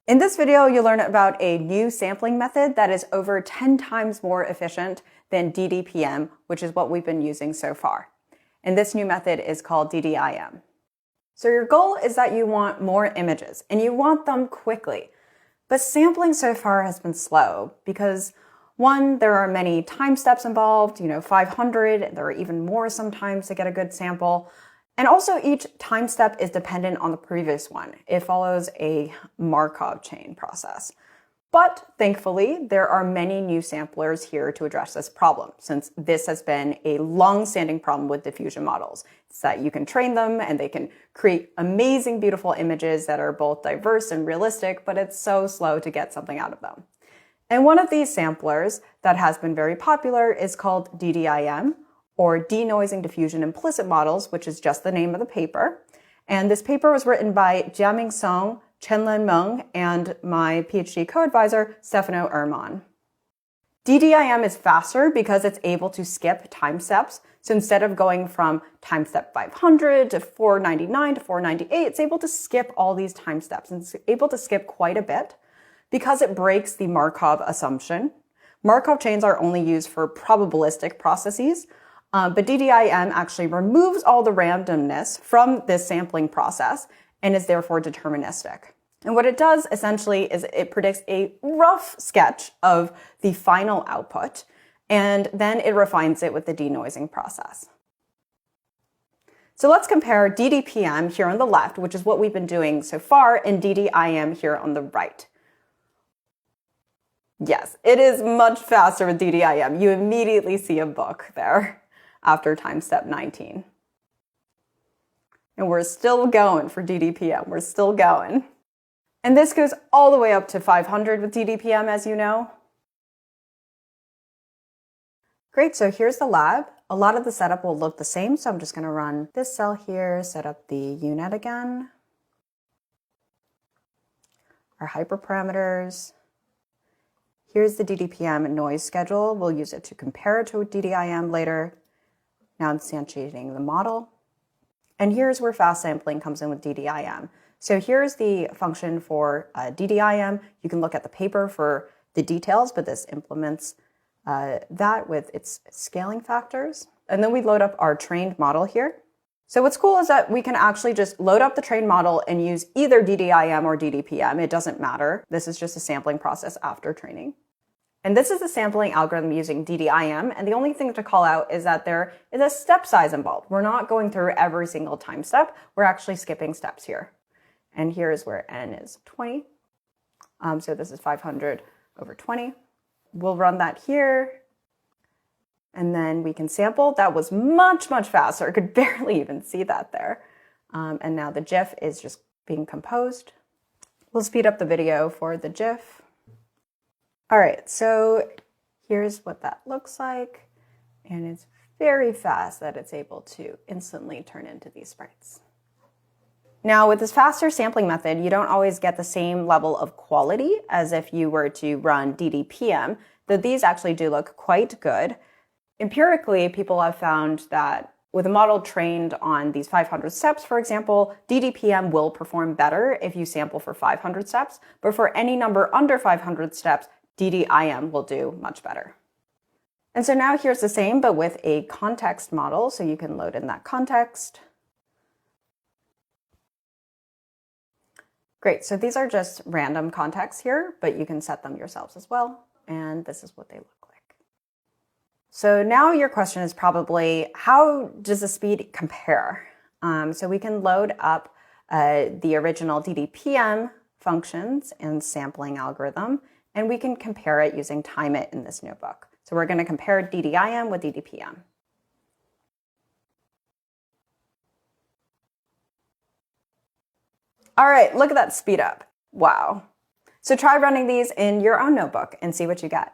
In this video, you'll learn about a new sampling method that is over 10 times more efficient than DDPM, which is what we've been using so far. And this new method is called DDIM. So your goal is that you want more images, and you want them quickly. But sampling so far has been slow because, one, there are many time steps involved, 500, there are even more sometimes to get a good sample. And also each time step is dependent on the previous one. It follows a Markov chain process. But thankfully, there are many new samplers here to address this problem, since this has been a long-standing problem with diffusion models. It's that you can train them and they can create amazing, beautiful images that are both diverse and realistic, but it's so slow to get something out of them. And one of these samplers that has been very popular is called DDIM, or Denoising Diffusion Implicit Models, which is just the name of the paper. And this paper was written by Jiaming Song, Chenlen Meng, and my PhD co-advisor, Stefano Erman. DDIM is faster because it's able to skip time steps. So instead of going from time step 500 to 499 to 498, it's able to skip all these time steps, and it's able to skip quite a bit because it breaks the Markov assumption. Markov chains are only used for probabilistic processes, but DDIM actually removes all the randomness from this sampling process and is therefore deterministic. And what it does essentially is it predicts a rough sketch of the final output, and then it refines it with the denoising process. So let's compare DDPM here on the left, which is what we've been doing so far, and DDIM here on the right. Yes, it is much faster with DDIM. You immediately see a book there after time step 19. And we're still going for DDPM. We're still going. And this goes all the way up to 500 with DDPM, as you know. Great, so here's the lab. A lot of the setup will look the same, so I'm just going to run this cell here, set up the unit again. Our hyperparameters. Here's the DDPM noise schedule. We'll use it to compare it to DDIM later. Now instantiating the model. And here's where fast sampling comes in with DDIM. So here's the function for DDIM. You can look at the paper for the details, but this implements that with its scaling factors. And then we load up our trained model here. So what's cool is that we can actually just load up the trained model and use either DDIM or DDPM. It doesn't matter. This is just a sampling process after training. And this is the sampling algorithm using DDIM, and the only thing to call out is that there is a step size involved. We're not going through every single time step. We're actually skipping steps here. And here's where n is 20. So this is 500 over 20. We'll run that here, and then we can sample. That was much, much faster. I could barely even see that there. And now the GIF is just being composed. We'll speed up the video for the GIF. All right, so here's what that looks like, and it's very fast that it's able to instantly turn into these sprites. Now, with this faster sampling method, you don't always get the same level of quality as if you were to run DDPM, though these actually do look quite good. Empirically, people have found that with a model trained on these 500 steps, for example, DDPM will perform better if you sample for 500 steps, but for any number under 500 steps, DDIM will do much better. And so now here's the same, but with a context model, so you can load in that context. Great, so these are just random contexts here, but you can set them yourselves as well, and this is what they look like. So now your question is probably, how does the speed compare? So we can load up the original DDPM functions and sampling algorithm, and we can compare it using TimeIt in this notebook. So we're going to compare DDIM with DDPM. All right, look at that speed up. Wow. So try running these in your own notebook and see what you get.